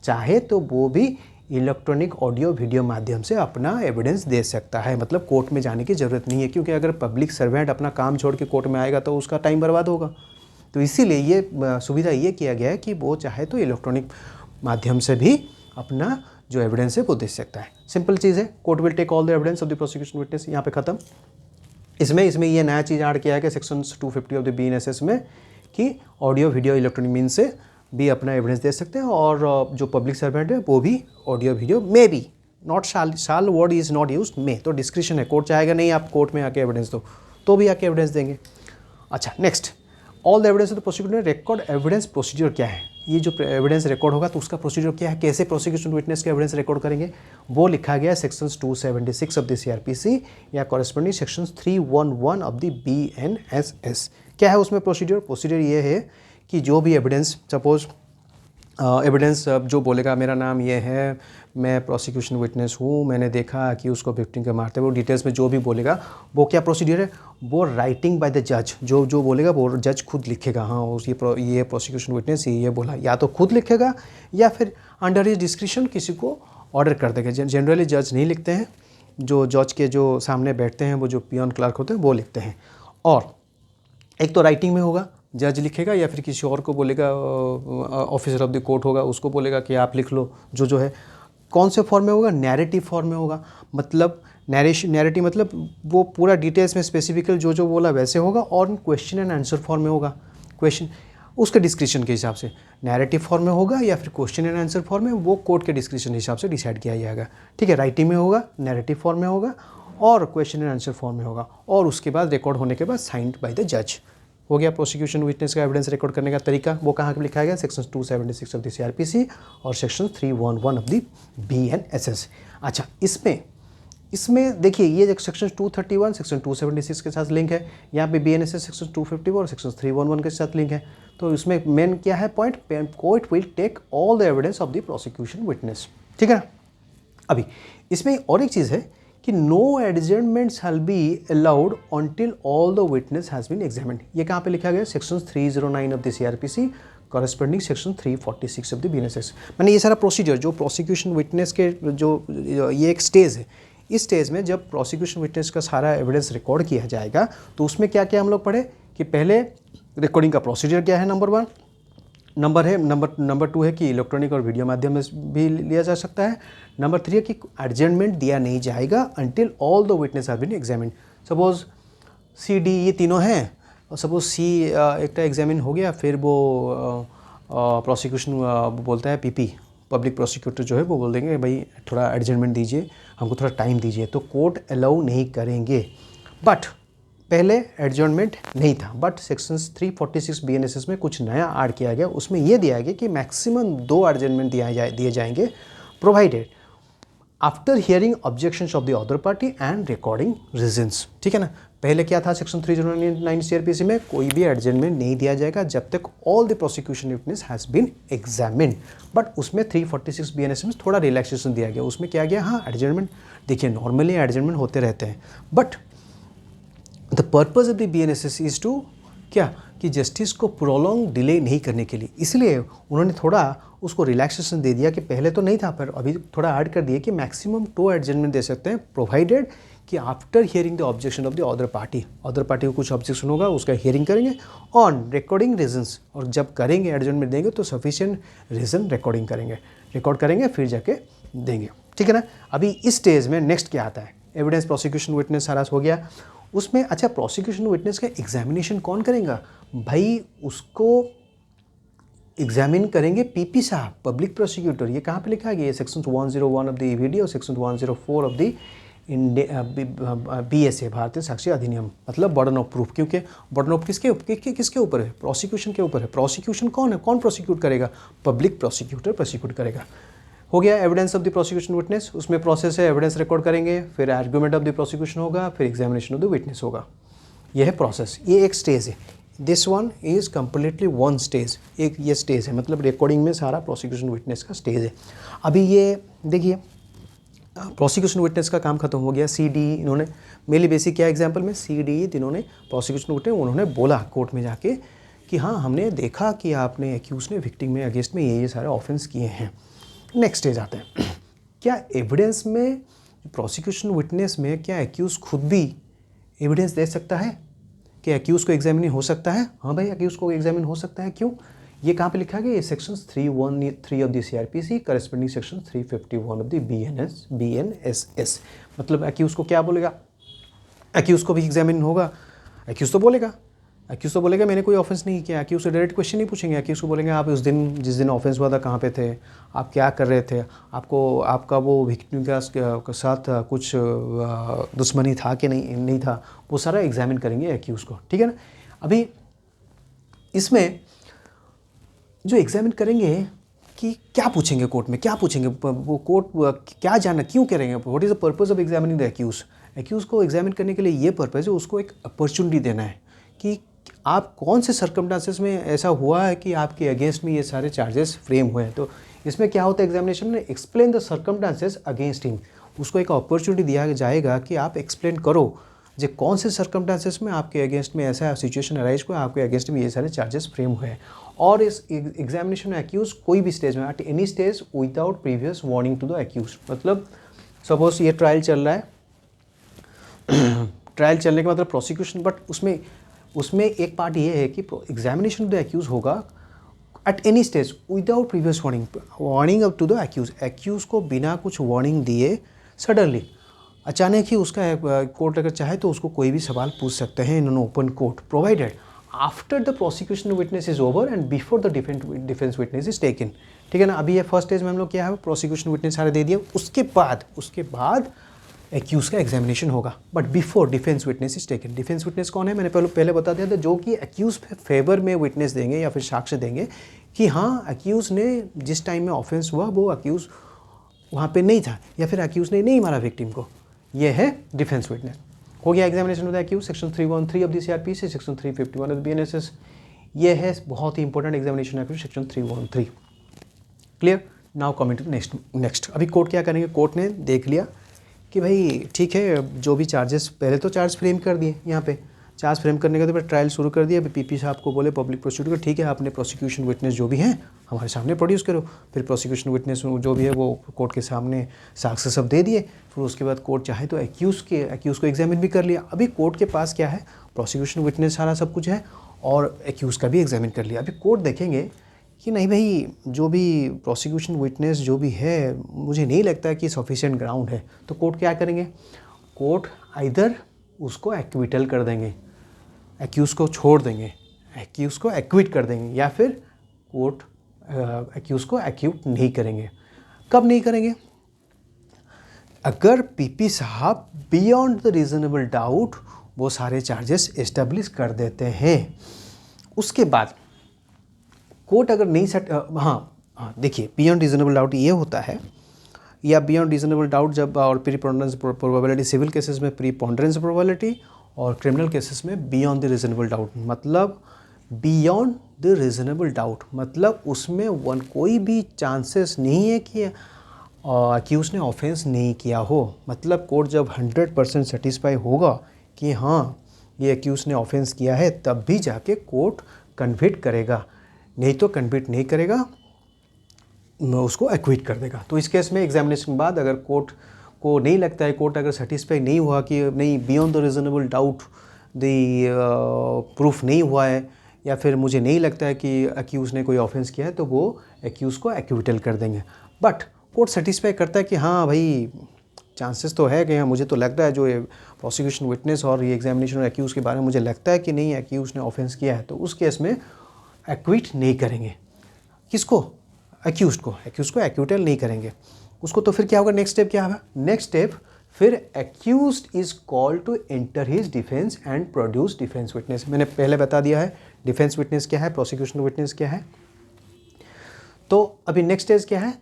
चाहे तो वो भी इलेक्ट्रॉनिक ऑडियो वीडियो माध्यम से अपना एविडेंस दे सकता है। मतलब कोर्ट में जाने की ज़रूरत नहीं है, क्योंकि अगर पब्लिक सर्वेंट अपना काम छोड़ के कोर्ट में आएगा तो उसका टाइम बर्बाद होगा। तो इसीलिए ये सुविधा ये किया गया है कि वो चाहे तो इलेक्ट्रॉनिक माध्यम से भी अपना जो एविडेंस है वो दे सकता है। सिंपल चीज़ है, court will take all the evidence of the prosecution witness, यहाँ पे ख़त्म। इसमें ये नया चीज़ ऐड किया है कि सेक्शन 250 ऑफ द BNSS में कि ऑडियो वीडियो इलेक्ट्रॉनिक मीन से भी अपना एविडेंस दे सकते हैं, और जो पब्लिक सर्वेंट है वो भी audio video may be, not shall word is not used, मे, तो डिस्क्रिप्शन है, कोर्ट चाहेगा नहीं आप कोर्ट में आके एविडेंस दो तो भी आके एविडेंस देंगे। अच्छा, next, all the evidence of the prosecutor record evidence procedure क्या है? ये जो एविडेंस रिकॉर्ड होगा तो उसका प्रोसीजर क्या है, कैसे प्रोसिक्यूशन विटनेस के एविडेंस रिकॉर्ड करेंगे, वो लिखा गया सेक्शन 276 ऑफ द CRPC या corresponding section 311 of the BNSS। क्या है उसमें प्रोसीजर ये है कि जो भी एविडेंस, सपोज एविडेंस जो बोलेगा मेरा नाम ये है, मैं प्रोसिक्यूशन विटनेस हूँ, मैंने देखा कि उसको विक्टिम के मारते हुए, वो डिटेल्स में जो भी बोलेगा वो क्या प्रोसीडियर है, वो राइटिंग बाय द जज, जो जो बोलेगा वो जज खुद लिखेगा। हाँ उस ये प्रोसिक्यूशन विटनेस ये बोला, या तो खुद लिखेगा या फिर अंडर हिज डिस्क्रिप्शन किसी को ऑर्डर कर देगा। जनरली जज नहीं लिखते हैं, जो जज के जो सामने बैठते हैं वो जो पियन क्लर्क होते हैं वो लिखते हैं। और एक तो राइटिंग में होगा, जज लिखेगा या फिर किसी और को बोलेगा, ऑफिसर ऑफ द कोर्ट होगा उसको बोलेगा कि आप लिख लो जो है। कौन से फॉर्म में होगा, नैरेटिव फॉर्म में होगा, मतलब नैरेटिव मतलब वो पूरा डिटेल्स में स्पेसिफिकल जो बोला वैसे होगा, और क्वेश्चन एंड आंसर फॉर्म में होगा। क्वेश्चन उसके डिस्क्रिप्शन के हिसाब से नैरेटिव फॉर्म में होगा या फिर क्वेश्चन एंड आंसर फॉर्म में, वो कोर्ट के डिस्क्रिप्शन के हिसाब से डिसाइड किया जाएगा। ठीक है, राइटिंग में होगा, नैरेटिव फॉर्म में होगा और क्वेश्चन एंड आंसर फॉर्म में होगा, और उसके बाद रिकॉर्ड होने के बाद साइंड बाय द जज। हो गया प्रोसिक्यूशन विटनेस का एविडेंस रिकॉर्ड करने का तरीका। वो कहाँ पर लिखा गया, सेक्शन 276 ऑफ द CRPC और सेक्शन 311 ऑफ द BNSS। अच्छा, इसमें देखिए ये सेक्शन 231 सेक्शन 276 के साथ लिंक है, यहाँ पे BNSS सेक्शन 254 और सेक्शन 311 के साथ लिंक है। तो इसमें मेन क्या है point, court will take all the evidence of the prosecution witness. ठीक है ना। अभी इसमें और एक चीज़ है कि no adjournment shall be allowed until all the witness has been examined. ये कहाँ पे लिखा गया, section 309 of the CRPC corresponding section 346 of the BNSS। मैंने ये सारा प्रोसीजर जो प्रोसिक्यूशन विटनेस के जो ये एक स्टेज है, इस स्टेज में जब प्रोसिक्यूशन विटनेस का सारा एविडेंस रिकॉर्ड किया जाएगा तो उसमें क्या क्या हम लोग पढ़े कि पहले रिकॉर्डिंग का प्रोसीजर क्या है, नंबर 1, नंबर 2 है कि इलेक्ट्रॉनिक और वीडियो माध्यम में भी लिया जा सकता है। नंबर 3 है कि एडजर्नमेंट दिया नहीं जाएगा until all the witness have been examined. Suppose C, D ये तीनों हैं, और सपोज C एक एग्जामिन हो गया, फिर वो प्रोसिक्यूशन बोलता है PP, पब्लिक प्रोसिक्यूटर जो है वो बोल देंगे भाई थोड़ा एडजर्नमेंट दीजिए, हमको थोड़ा टाइम दीजिए, तो कोर्ट अलाउ नहीं करेंगे। बट पहले एडजर्नमेंट नहीं था, बट सेक्शन 346 BNSS में कुछ नया ऐड किया गया। उसमें यह दिया गया कि मैक्सिमम 2 एडजर्नमेंट दिए जाएंगे, provided after hearing objections of the other party and recording reasons. ठीक है ना। पहले क्या था सेक्शन 309 CRPC में, कोई भी एडजर्नमेंट नहीं दिया जाएगा जब तक all the prosecution witness has been examined. But उसमें 346 BNSS में थोड़ा रिलैक्सेशन दिया गया। उसमें क्या गया, हाँ एडजर्नमेंट देखिए नॉर्मली एडजर्नमेंट होते रहते हैं, but the purpose of the BNSS is to क्या कि जस्टिस को प्रोलॉन्ग डिले नहीं करने के लिए, इसलिए उन्होंने थोड़ा उसको रिलैक्सेशन दे दिया कि पहले तो नहीं था पर अभी थोड़ा ऐड कर दिया कि मैक्सिमम 2 एडजर्नमेंट दे सकते हैं, प्रोवाइडेड कि after hearing the objection of the other party को कुछ ऑब्जेक्शन होगा उसका हियरिंग करेंगे ऑन रिकॉर्डिंग रीजंस, और जब करेंगे एडजर्नमेंट देंगे तो सफिशिएंट रीज़न रिकॉर्ड करेंगे फिर जाके देंगे। ठीक है ना। अभी इस स्टेज में नेक्स्ट क्या आता है, एविडेंस प्रोसिक्यूशन विटनेस सारा हो गया। उसमें अच्छा प्रोसिक्यूशन विटनेस का एग्जामिनेशन कौन करेगा भाई, उसको एग्जामिन करेंगे PP साहब, पब्लिक प्रोसिक्यूटर। ये कहाँ पे लिखा गया है, सेक्शन 101 ऑफ द EVD और सेक्शन 104 ऑफ द BSA भारतीय साक्ष्य अधिनियम, मतलब बर्डन ऑफ प्रूफ। क्योंकि बर्डन ऑफ किसके ऊपर है, प्रोसिक्यूशन के ऊपर है। प्रोसिक्यूशन कौन है, कौन प्रोसिक्यूट करेगा, पब्लिक प्रोसिक्यूटर प्रोसिक्यूट करेगा। हो गया evidence of the prosecution witness. उसमें प्रोसेस है, एविडेंस रिकॉर्ड करेंगे, फिर आर्गूमेंट ऑफ द प्रोसिक्यूशन होगा, फिर एग्जामिनेशन ऑफ द विटनेस होगा। यह है प्रोसेस, ये एक स्टेज है। This one is completely one stage, एक ये स्टेज है, मतलब रिकॉर्डिंग में सारा प्रोसिक्यूशन विटनेस का स्टेज है। अभी ये देखिए प्रोसिक्यूशन विटनेस का काम खत्म हो गया। CD इन्होंने मेनली बेसिक क्या एग्जाम्पल में CD इन्होंने प्रोसिक्यूशन विटनेस उन्होंने बोला कोर्ट में जाके कि हाँ हमने देखा कि आपने एक्यूज ने विक्टिम में अगेंस्ट में ये सारे ऑफेंस किए हैं। नेक्स्ट स्टेज आता है क्या एविडेंस में, प्रोसिक्यूशन विटनेस में क्या एक्यूज खुद भी एविडेंस दे सकता है, क्या एक्यूज को एग्जामिन हो सकता है। हाँ भाई एक्यूज को एग्जामिन हो सकता है। क्यों, ये कहाँ पे लिखा गया, ये section 313 of the CRPC corresponding section 351 of the BNSS। मतलब एक्यूज को क्या बोलेगा, एक्यूज को भी एग्जामिन होगा। एक्यूज तो बोलेगा मैंने कोई ऑफेंस नहीं किया। एक्यूज से डायरेक्ट क्वेश्चन नहीं पूछेंगे। एक्यूज को बोलेंगे आप जिस दिन ऑफेंस हुआ था कहाँ पे थे, आप क्या कर रहे थे, आपका वो विक्टिम के साथ कुछ दुश्मनी था कि नहीं था, वो सारा एग्जामिन करेंगे एक्यूज को। ठीक है ना। अभी इसमें जो एग्जामिन करेंगे कि क्या पूछेंगे कोर्ट में, क्या पूछेंगे वो कोर्ट क्या जानना क्यों करेंगे, what is the purpose of examining the accused. Accused को एग्जामिन करने के लिए ये पर्पज़ है, उसको एक अपॉर्चुनिटी देना है कि आप कौन से सर्कमस्टांसेस में ऐसा हुआ है कि आपके अगेंस्ट में ये सारे चार्जेस फ्रेम हुए हैं। तो इसमें क्या होता है, एग्जामिनेशन में explain the circumstances against him, उसको एक अपॉर्चुनिटी दिया जाएगा कि आप एक्सप्लेन करो जो कौन से सर्कमस्टांसेस में आपके अगेंस्ट में ऐसा सिचुएशन अराइज हुआ, आपके अगेंस्ट में ये सारे चार्जेस फ्रेम हुए हैं। और इस एग्जामिनेशन में एक्यूज कोई भी स्टेज में, at any stage without previous warning to the accused, मतलब सपोज ये ट्रायल चल रहा है, ट्रायल चलने का मतलब प्रोसिक्यूशन, बट उसमें एक पार्ट ये है कि एग्जामिनेशन द एक्यूज होगा at any stage without previous warning up to the accused को बिना कुछ वार्निंग दिए सडनली अचानक ही उसका कोर्ट अगर चाहे तो उसको कोई भी सवाल पूछ सकते हैं in an open court, provided after the prosecution witness is over and before the defence witness is taken. ठीक है ना। अभी ये फर्स्ट स्टेज में हम लोग क्या है, प्रोसिक्यूशन विटनेस सारे दे दिए, उसके बाद एक्यूज का एग्जामिनेशन होगा, but before defence witness is taken. Defence witness कौन है, मैंने पहले बता दिया था, जो कि एक्यूज फेवर में विटनेस देंगे या फिर साक्ष्य देंगे कि हाँ एक्यूज ने जिस टाइम में ऑफेंस हुआ वो एक्यूज वहाँ पे नहीं था, या फिर एक्यूज ने नहीं मारा विक्टिम को, ये है डिफेंस विटनेस। हो गया examination of the accused, section 313 of the CrPC, section 351 of the BNSS, ये है बहुत ही important examination accused section 313। Clear. Now coming to next. अभी कोर्ट क्या करेंगे, कोर्ट ने देख लिया कि भाई ठीक है, जो भी चार्जेस, पहले तो चार्ज फ्रेम कर दिए, यहाँ पे चार्ज फ्रेम करने के बाद ट्रायल शुरू कर दिया। अभी पीपी साहब को बोले पब्लिक प्रोसिक्यूटर, ठीक है आपने प्रोसिक्यूशन विटनेस जो भी हैं हमारे सामने प्रोड्यूस करो। फिर प्रोसिक्यूशन विटनेस जो भी है वो कोर्ट के सामने साक्ष्य सब दे दिए। फिर उसके बाद कोर्ट चाहे तो एक्यूज़ को एग्जामिन भी कर लिया। अभी कोर्ट के पास क्या है, प्रोसिक्यूशन विटनेस सारा सब कुछ है और एक्यूज़ का भी एग्जामिन कर लिया। अभी कोर्ट देखेंगे कि नहीं भाई, जो भी प्रोसिक्यूशन विटनेस जो भी है मुझे नहीं लगता है कि सफिशिएंट ग्राउंड है, तो कोर्ट क्या करेंगे, कोर्ट आइदर उसको एक्विटल कर देंगे, एक्यूज़ को छोड़ देंगे, एक्यूज़ को एक्विट कर देंगे, या फिर कोर्ट एक्यूज़ को एक्यूट नहीं करेंगे। कब नहीं करेंगे, अगर पीपी साहब बियॉन्ड द रीजनेबल डाउट वो सारे चार्जेस एस्टेब्लिश कर देते हैं। उसके बाद कोर्ट अगर नहीं हाँ देखिए, बियॉन्ड रीजनेबल डाउट ये होता है, या बियॉन्ड रीजनेबल डाउट जब, और प्रीपोंडेंस प्रोबेबिलिटी, सिविल केसेस में प्रीपोंडेंस प्रोबेबिलिटी और क्रिमिनल केसेस में बियॉन्ड द रीजनेबल डाउट। मतलब बियॉन्ड द रीजनेबल डाउट मतलब उसमें कोई भी चांसेस नहीं है कि अक्यूज ने ऑफेंस नहीं किया हो। मतलब कोर्ट जब 100% सेटिस्फाई होगा कि हाँ ये अक्यूज ने ऑफेंस किया है, तब भी जाके कोर्ट कन्विक्ट करेगा, नहीं तो कन्विक्ट नहीं करेगा, उसको एक्विट कर देगा। तो इस केस में एग्जामिनेशन के बाद अगर कोर्ट को नहीं लगता है, कोर्ट अगर सेटिस्फाई नहीं हुआ कि नहीं beyond the reasonable doubt the proof नहीं हुआ है, या फिर मुझे नहीं लगता है कि अक्यूज़ ने कोई ऑफेंस किया है, तो वो अक्यूज़ को एक्विटल कर देंगे। बट कोर्ट सेटिस्फाई करता है कि हाँ भाई चांसेस तो है कि हाँ, मुझे तो लगता है जो प्रोसिक्यूशन विटनेस और ये एग्जामिनेशन और अक्यूज़ के बारे में मुझे लगता है कि नहीं अक्यूज़ ने ऑफेंस किया है, तो उस केस में एक्विट नहीं करेंगे। किसको, अक्यूज़ को एक्विटल नहीं करेंगे उसको। तो फिर क्या होगा, नेक्स्ट स्टेप क्या होगा, नेक्स्ट स्टेप फिर accused is called to enter his defence and produce defence witness. मैंने पहले बता दिया है डिफेंस विटनेस क्या है, प्रोसिक्यूशन विटनेस क्या है। तो अभी नेक्स्ट स्टेज क्या है,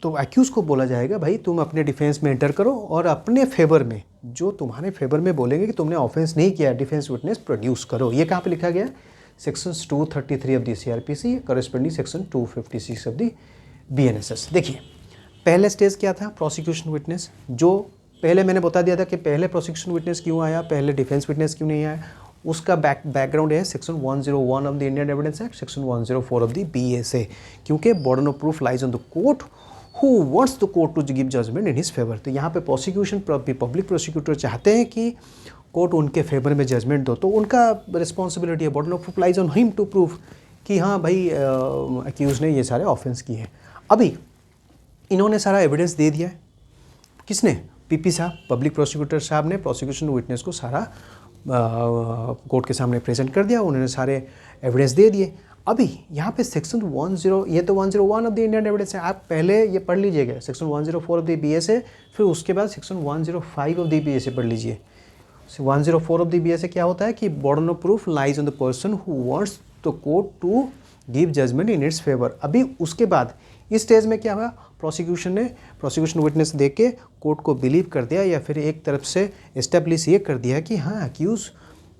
तो एक्यूज को बोला जाएगा भाई तुम अपने डिफेंस में एंटर करो और अपने फेवर में, जो तुम्हारे फेवर में बोलेंगे कि तुमने ऑफेंस नहीं किया, डिफेंस विटनेस प्रोड्यूस करो। ये कहाँ पे लिखा गया, section 233 of the CrPC, corresponding section 256 of the BNSS. देखिए पहले स्टेज क्या था, प्रोसिक्यूशन विटनेस, जो पहले मैंने बता दिया था कि पहले प्रोसिक्यूशन विटनेस क्यों आया, पहले डिफेंस विटनेस क्यों नहीं आया। उसका बैकग्राउंड है section 101 of the Indian evidence act, section 104 of the BSA, क्योंकि burden of proof lies on the court who wants the court to give judgement in his favour. तो यहाँ पे प्रोसिक्यूशन पब्लिक प्रोसिक्यूटर चाहते हैं कि court उनके favour में judgement दो, तो उनका रिस्पॉन्सिबिलिटी है, burden of proof lies on him to proof कि हाँ भाई अक्यूज ने ये सारे ऑफेंस किए हैं। अभी इन्होंने सारा एविडेंस दे दिया है, किसने, पीपी साहब, पब्लिक प्रोसिक्यूटर साहब ने प्रोसिक्यूशन विटनेस को सारा कोर्ट के सामने प्रेजेंट कर दिया, उन्होंने सारे एविडेंस दे दिए। अभी यहाँ पे सेक्शन 10, ये तो 101 ऑफ द इंडियन एविडेंस है, आप पहले ये पढ़ लीजिएगा, सेक्शन 104 ऑफ द बीएसए, फिर उसके बाद सेक्शन 105 ऑफ द बीएसए पढ़ लीजिए। 104 ऑफ द बीएसए क्या होता है कि burden of proof lies on the person who wants the court to give judgement in its favour. अभी उसके बाद इस स्टेज में क्या हुआ, प्रोसिक्यूशन ने प्रोसिक्यूशन विटनेस देख के कोर्ट को बिलीव कर दिया, या फिर एक तरफ से एस्टेब्लिश ये कर दिया कि हाँ अक्यूज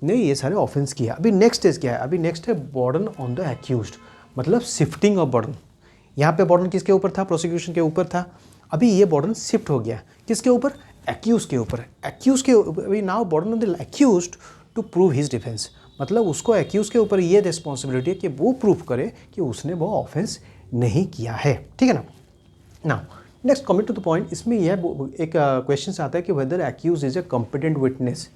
नहीं, ये सारे ऑफेंस किया। अभी नेक्स्ट स्टेज क्या है? अभी नेक्स्ट है बर्डन ऑन द एक्यूज्ड, मतलब शिफ्टिंग ऑफ बर्डन। यहाँ पे बर्डन किसके ऊपर था? प्रोसिक्यूशन के ऊपर था। अभी ये बर्डन शिफ्ट हो गया किसके ऊपर? एक्यूज के ऊपर। एक्यूज के अभी now burden on the accused to prove his defence, मतलब उसको एक्यूज के ऊपर ये रिस्पॉन्सिबिलिटी है कि वो प्रूव करे कि उसने वो ऑफेंस नहीं किया है। ठीक है ना? Now next coming to the point, इसमें यह एक क्वेश्चन आता है कि weather accused is a competent witness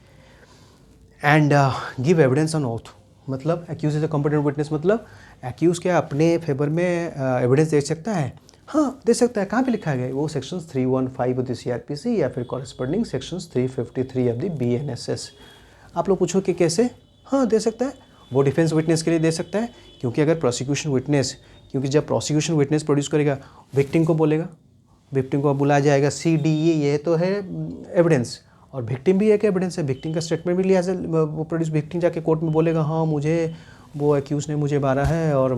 and give evidence on oath. मतलब accused is a competent witness, मतलब एक्यूज क्या अपने फेवर में एविडेंस दे सकता है? हाँ, दे सकता है। कहाँ पे लिखा गया है? वो सेक्शन 315 ऑफ द CRPC या फिर corresponding section 353 of the BNSS। आप लोग पूछो कि कैसे? हाँ, दे सकता है। वो डिफेंस विटनेस के लिए दे सकता है, क्योंकि अगर प्रोसिक्यूशन विटनेस, क्योंकि जब प्रोसिक्यूशन विटनेस प्रोड्यूस करेगा, विक्टिम को बोलेगा, विक्टिम को बुलाया जाएगा, CDE ये तो है एविडेंस, और विक्टिम भी एक एविडेंस है। विक्टिम का स्टेटमेंट भी लिया वो प्रोड्यूस, विक्टिम जाके कोर्ट में बोलेगा हाँ मुझे वो एक्यूज़ ने मुझे मारा है और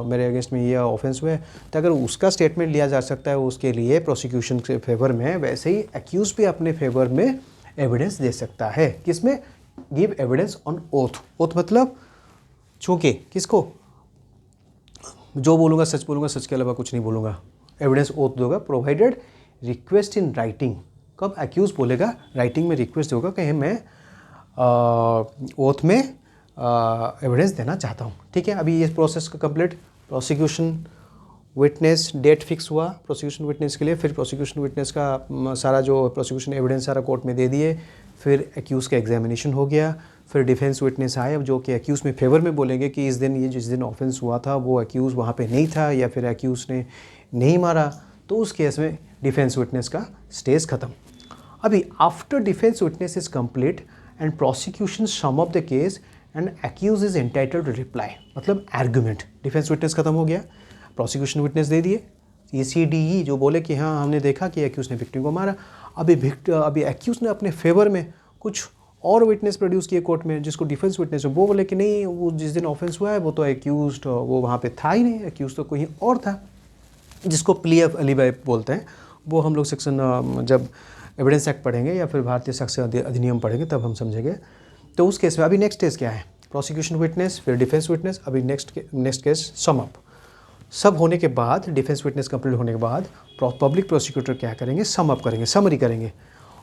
मेरे अगेंस्ट में ये ऑफेंस हुआ है। तो अगर उसका स्टेटमेंट लिया जा सकता है उसके लिए प्रोसिक्यूशन के फेवर में, वैसे ही एक्यूज़ भी अपने फेवर में एविडेंस दे सकता है। किसमें? Give evidence on oath. Oath मतलब चूँकि किसको? जो बोलूँगा सच बोलूँगा, सच के अलावा कुछ नहीं बोलूँगा। Evidence oath दोगा, provided request in writing. कब एक्यूज़ बोलेगा? राइटिंग में रिक्वेस्ट होगा कि मैं ओथ में एविडेंस देना चाहता हूँ। ठीक है, अभी ये प्रोसेस का complete. Prosecution witness date fix हुआ प्रोसिक्यूशन विटनेस के लिए, फिर प्रोसिक्यूशन विटनेस का सारा जो प्रोसिक्यूशन एविडेंस सारा कोर्ट में दे दिए, फिर एक्यूज़ का एग्जामिनेशन हो गया, फिर डिफेंस विटनेस आए जो कि एक्यूज़ में फेवर में बोलेंगे कि इस दिन, ये जिस दिन ऑफेंस हुआ था वो एक्यूज़ वहाँ पे नहीं था या फिर एक्यूज़ ने नहीं मारा, तो उस केस में डिफेंस विटनेस का स्टेज खत्म। अभी after defence witness is complete and prosecution sum of the case and accused is entitled to reply, मतलब आर्गूमेंट। डिफेंस विटनेस खत्म हो गया, प्रोसिक्यूशन विटनेस दे दिए, CDE जो बोले कि हाँ हमने देखा कि एक्यूज ने विक्टिम को मारा। अभी एक्यूज ने अपने फेवर में कुछ और विटनेस प्रोड्यूस किए कोर्ट में, जिसको डिफेंस विटनेस है वो बोले कि नहीं, वो जिस दिन ऑफेंस हुआ है वो तो एक्यूज वो वहाँ पे था ही नहीं, एक्यूज तो कोई और था, जिसको प्ली ऑफ अलीबाई बोलते हैं। वो हम लोग सेक्शन जब एविडेंस एक्ट पढ़ेंगे या फिर भारतीय साक्ष्य अधिनियम पढ़ेंगे तब हम समझेंगे। तो उस केस में अभी नेक्स्ट केस क्या है? प्रोसिक्यूशन विटनेस, फिर डिफेंस विटनेस। अभी नेक्स्ट केस सम अप। सब होने के बाद, डिफेंस विटनेस कंप्लीट होने के बाद पब्लिक प्रोसिक्यूटर क्या करेंगे? सम अप करेंगे, समरी करेंगे,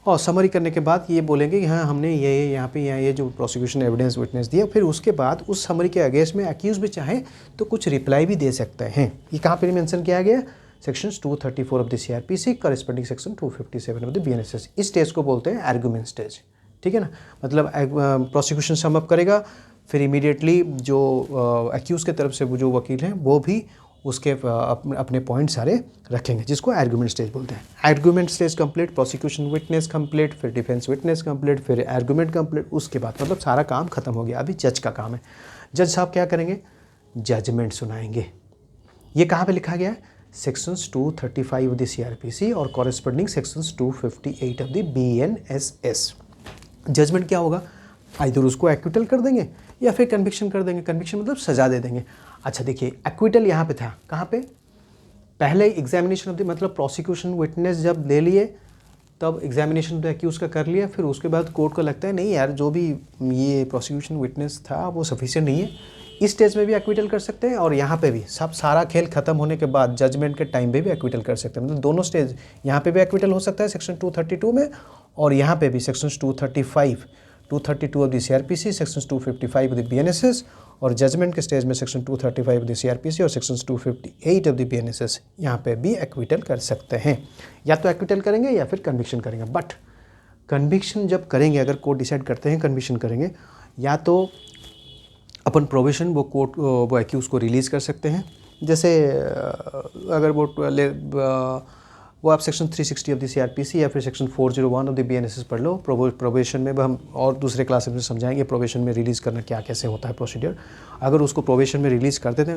और समरी करने के बाद ये बोलेंगे कि हाँ हमने ये यहाँ पे ये जो प्रोसिक्यूशन एविडेंस विटनेस दिया। फिर उसके बाद उस समरी के अगेंस्ट में एक्यूज भी चाहे तो कुछ रिप्लाई भी दे सकते हैं। ये कहाँ पे मेंशन किया गया? Sections 234 of the CRPC, corresponding section 257 of the BNSS। इस स्टेज को बोलते हैं आर्गूमेंट स्टेज। ठीक है ना? मतलब प्रोसिक्यूशन सम अप करेगा, फिर इमीडिएटली जो एक्यूज के तरफ से वो जो वकील हैं वो भी उसके अपने पॉइंट सारे रखेंगे, जिसको आर्गूमेंट स्टेज बोलते हैं। Argument stage complete, prosecution witness complete, फिर डिफेंस विटनेस कंप्लीट, फिर आर्गूमेंट कंप्लीट। उसके बाद मतलब सारा काम खत्म हो गया। अभी जज का काम है। जज साहब क्या करेंगे? जजमेंट सुनाएंगे। ये कहाँ पे लिखा गया है? सेक्शंस 235 ऑफ द CRPC और corresponding sections 258 of the BNSS। Judgment क्या होगा? आइदर उसको एक्विटल कर देंगे या फिर कन्विक्शन कर देंगे। कन्विक्शन मतलब सजा दे देंगे। अच्छा देखिए, एक्विटल यहाँ पे था, कहाँ पे? पहले एग्जामिनेशन ऑफ द, मतलब प्रोसिक्यूशन विटनेस जब ले लिए तब एग्जामिनेशन तो एक्यूज का कर लिया, फिर उसके बाद कोर्ट को लगता है नहीं यार जो भी ये प्रोसिक्यूशन विटनेस था वो सफिशिएंट नहीं है, इस स्टेज में भी एक्विटल कर सकते हैं, और यहाँ पे भी सब सारा खेल खत्म होने के बाद जजमेंट के टाइम पे भी एक्विटल कर सकते हैं। मतलब दोनों स्टेज, यहाँ पे भी एक्विटल हो सकता है सेक्शन 232 में, और यहाँ पे भी section 232 of the CRPC, section 255 of the BNSS, और जजमेंट के स्टेज में सेक्शन 235 ऑफ द CRPC और सेक्शन 258 ऑफ द BNSS, यहाँ पे भी एक्विटल कर सकते हैं। या तो एक्विटल करेंगे या फिर कन्विक्शन करेंगे। बट कन्विक्शन जब करेंगे, अगर कोर्ट डिसाइड करते हैं कन्विक्शन करेंगे, या तो अपन प्रोविशन वो एक्यूज को रिलीज़ कर सकते हैं। जैसे अगर वो आप सेक्शन 360 ऑफ द CRPC या फिर सेक्शन 401 ऑफ द BNSS पढ़ लो। प्रोबेशन में हम और दूसरे क्लासेस में समझाएंगे प्रोबेशन में रिलीज़ करना क्या कैसे होता है प्रोसीजर। अगर उसको प्रोबेशन में रिलीज़ करते थे,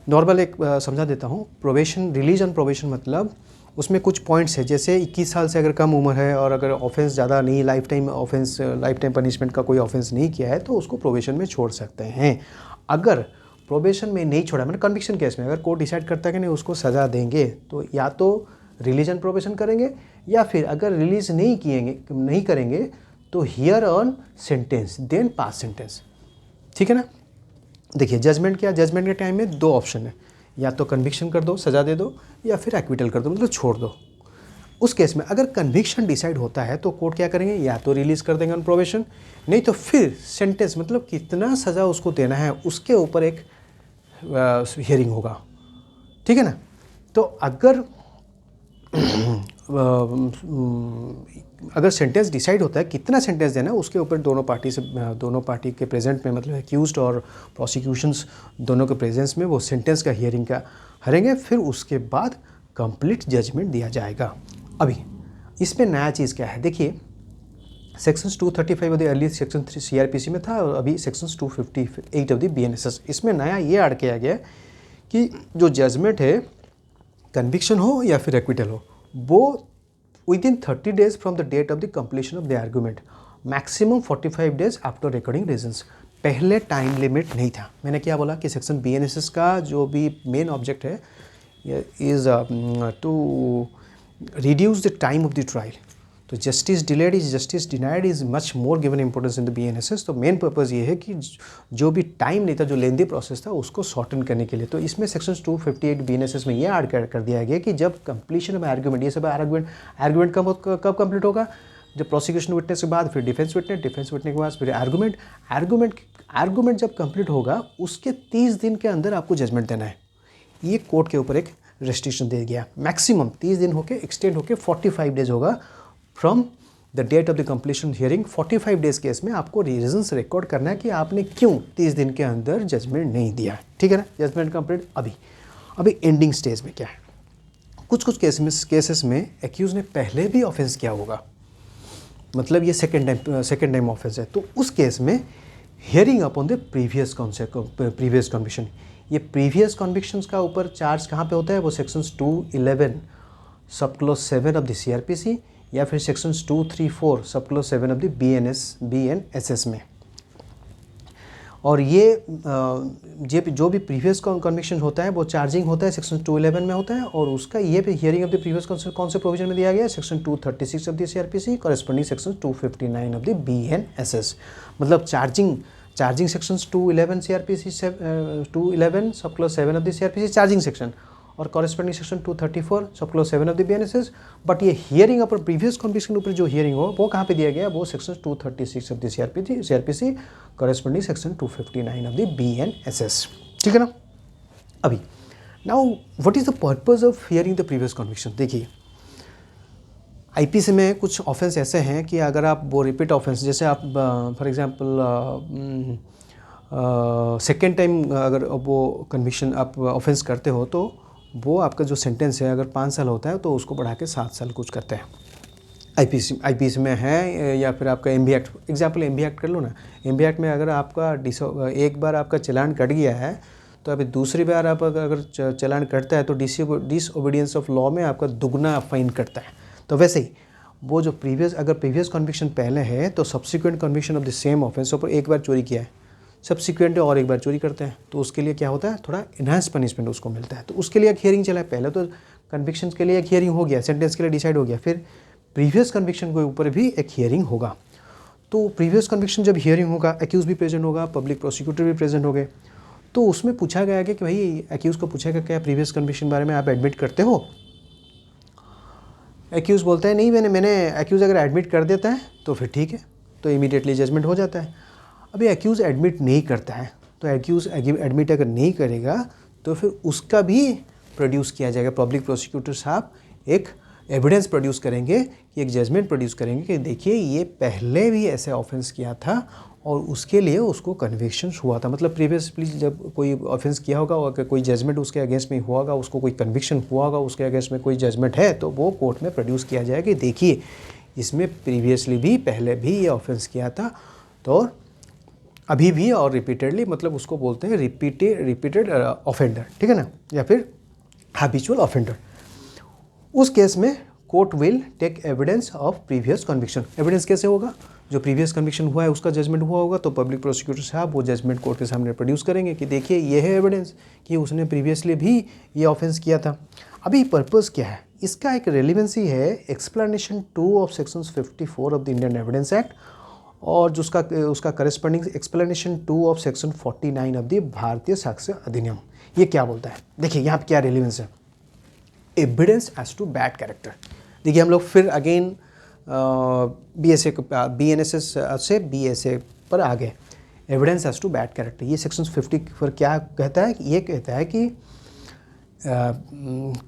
नॉर्मल एक समझा देता हूँ। प्रोबेशन, रिलीज ऑन प्रोबेशन मतलब उसमें कुछ पॉइंट्स है, जैसे 21 साल से अगर कम उम्र है और अगर ऑफेंस ज़्यादा नहीं, लाइफ टाइम पनिशमेंट का कोई ऑफेंस नहीं किया है तो उसको प्रोबेशन में छोड़ सकते हैं। अगर प्रोबेशन में नहीं छोड़ा, मतलब कन्विक्शन केस में अगर कोर्ट डिसाइड करता है कि नहीं उसको सज़ा देंगे, तो या तो रिलीज ऑन प्रोबेशन करेंगे, या फिर अगर रिलीज़ नहीं करेंगे तो hear on sentence then passed sentence, ठीक है ना। देखिए जजमेंट क्या, जजमेंट के टाइम में दो ऑप्शन है, या तो कन्विक्शन कर दो, सज़ा दे दो, या फिर एक्विटल कर दो, मतलब छोड़ दो। उस केस में अगर कन्विक्शन डिसाइड होता है तो कोर्ट क्या करेंगे, या तो रिलीज़ कर देंगे ऑन प्रोबेशन, नहीं तो फिर सेंटेंस मतलब कितना सज़ा उसको देना है उसके ऊपर एक हियरिंग होगा, ठीक है ना। तो अगर सेंटेंस डिसाइड होता है कितना सेंटेंस देना है उसके ऊपर दोनों पार्टी के प्रेजेंट में, मतलब एक्यूज्ड और प्रोसिक्यूशंस दोनों के प्रेजेंस में वो सेंटेंस का हियरिंग का हरेंगे, फिर उसके बाद कंप्लीट जजमेंट दिया जाएगा। अभी इसमें नया चीज़ क्या है, देखिए sections 235 of the early section 3 CRPC में था और अभी सेक्शंस 258 ऑफ द BNSS, इसमें नया ये ऐड किया गया कि जो जजमेंट है, कन्विक्शन हो या फिर एक्विटल हो, वो within 30 days from the date of the completion of the argument, maximum 45 days after recording reasons। पहले टाइम लिमिट नहीं था। मैंने क्या बोला कि सेक्शन BNSS का जो भी मेन ऑब्जेक्ट है is to reduce the time of the trial. तो justice delayed is justice denied is much more given importance in the BNSS। तो मेन पर्पज़ ये है कि जो भी टाइम नहीं था, जो लेंदी प्रोसेस था, उसको शॉर्टन करने के लिए। तो इसमें सेक्शन 258 BNSS में ये ऐड कर दिया गया कि जब कंप्लीशन ऑफ आर्गूमेंट, ये सब आर्गूमेंट कब कंप्लीट होगा, जब प्रोसिक्यूशन विटनेस के बाद फिर डिफेंस विटनेस के बाद फिर आर्गूमेंट जब कंप्लीट होगा उसके 30 दिन के अंदर आपको जजमेंट देना है। ये कोर्ट के ऊपर एक रेस्ट्रिक्शन दे गया, मैक्सिमम 30 दिन होके एक्सटेंड होके 45 डेज होगा from the date of the completion hearing. 45 days case में आपको रीजंस रिकॉर्ड करना है कि आपने क्यों 30 दिन के अंदर जजमेंट नहीं दिया, ठीक है ना। Judgment complete. अभी एंडिंग स्टेज में क्या है, कुछ केसेस में एक्यूज ने पहले भी ऑफेंस किया होगा, मतलब ये सेकेंड टाइम ऑफेंस है, तो उस केस में hearing upon the previous conviction. ये प्रीवियस कन्विक्शंस का ऊपर चार्ज कहाँ पे होता है, वो sections 211 sub clause 7 of the CRPC या फिर sections 234 sub clause 7 of the BNSS में। और ये जो भी प्रीवियस कन्विक्शन होता है वो चार्जिंग होता है सेक्शन 211 में होता है, और उसका ये भी हियरिंग ऑफ द प्रीवियस कौन से प्रोविजन में दिया गया है, section 236 of the CRPC corresponding section 259 of the BNSS। मतलब charging sections 211 CRPC 211 sub clause 7 of the CRPC charging section, और corresponding section 234 sub clause 7 of the BNSS। But ये hearing अपर previous conviction ऊपर जो hearing हो वो कहाँ पे दिया गया है, वो section 236 of the CRPC corresponding section 259 of the BNSS, ठीक है ना। अभी now what is the purpose of hearing the previous conviction. देखिए IPC में कुछ ऑफेंस ऐसे हैं कि अगर आप वो रिपीट ऑफेंस, जैसे आप फॉर एग्जांपल सेकेंड टाइम अगर वो कन्विक्शन आप ऑफेंस करते हो तो वो आपका जो सेंटेंस है अगर 5 साल होता है तो उसको बढ़ा के 7 साल कुछ करते हैं। IPC में है, या फिर आपका MB act, example MB act कर लो ना। MB एक्ट में अगर आपका एक बार आपका चालान कट गया है तो अभी दूसरी बार आप अगर चालान कटता है तो डिसओबीडियंस ऑफ लॉ में आपका दुगना फाइन कटता है। तो वैसे ही वो जो प्रीवियस कन्विक्शन पहले है तो subsequent conviction of the same offence पर एक बार चोरी किया है, सब्सिक्वेंट और एक बार चोरी करते हैं तो उसके लिए क्या होता है, थोड़ा इन्हांस पनिशमेंट उसको मिलता है। तो उसके लिए एक हियरिंग चला है। पहले तो कन्विक्शन के लिए एक हियरिंग हो गया, सेंटेंस के लिए डिसाइड हो गया, फिर प्रीवियस कन्विक्शन के ऊपर भी एक हियरिंग होगा। तो प्रीवियस कन्विक्शन जब हियरिंग होगा, एक्यूज भी प्रेजेंट होगा, पब्लिक प्रोसिक्यूटर भी प्रेजेंट हो गए, तो उसमें पूछा गया कि भाई एक्यूज को पूछा गया क्या प्रीवियस कन्विक्शन बारे में आप एडमिट करते हो। एक्यूज़ बोलता है नहीं, मैंने एक्यूज़ अगर एडमिट कर देता है तो फिर ठीक है, तो इमीडिएटली जजमेंट हो जाता है। अभी एक्यूज़ एडमिट नहीं करता है तो एक्यूज़ एडमिट अगर नहीं करेगा तो फिर उसका भी प्रोड्यूस किया जाएगा। पब्लिक प्रोसिक्यूटर साहब एक एविडेंस प्रोड्यूस करेंगे कि एक जजमेंट प्रोड्यूस करेंगे कि देखिए ये पहले भी ऐसे ऑफेंस किया था और उसके लिए उसको कन्विक्शन हुआ था। मतलब प्रीवियसली जब कोई ऑफेंस किया होगा और कोई जजमेंट उसके अगेंस्ट में हुआ होगा, उसको कोई कन्विक्शन हुआ होगा, उसके अगेंस्ट में कोई जजमेंट है तो वो कोर्ट में प्रोड्यूस किया जाएगा कि देखिए इसमें प्रीवियसली भी पहले भी ये ऑफेंस किया था तो अभी भी और रिपीटेडली, मतलब उसको बोलते हैं रिपीटेड ऑफेंडर, ठीक है ना, या फिर हैबिचुअल ऑफेंडर। उस केस में court will take evidence of previous conviction. Evidence कैसे होगा, जो प्रीवियस कन्विक्शन हुआ है उसका जजमेंट हुआ होगा तो पब्लिक प्रोसिक्यूटर साहब वो जजमेंट कोर्ट के सामने प्रोड्यूस करेंगे कि देखिए ये है एविडेंस कि उसने प्रीवियसली भी ये ऑफेंस किया था। अभी पर्पस क्या है, इसका एक रेलिवेंसी है explanation 2 of sections 54 of the Indian evidence act और जो उसका corresponding explanation 2 of section 49 of the भारतीय साक्ष्य अधिनियम, ये क्या बोलता है? देखिए यहाँ पे क्या रिलेवेंस है, evidence as to bad character. देखिए हम लोग फिर अगेन BNSS से BSA पर आ गए। Evidence as to bad character, ये सेक्शन 50 पर क्या कहता है? ये कहता है कि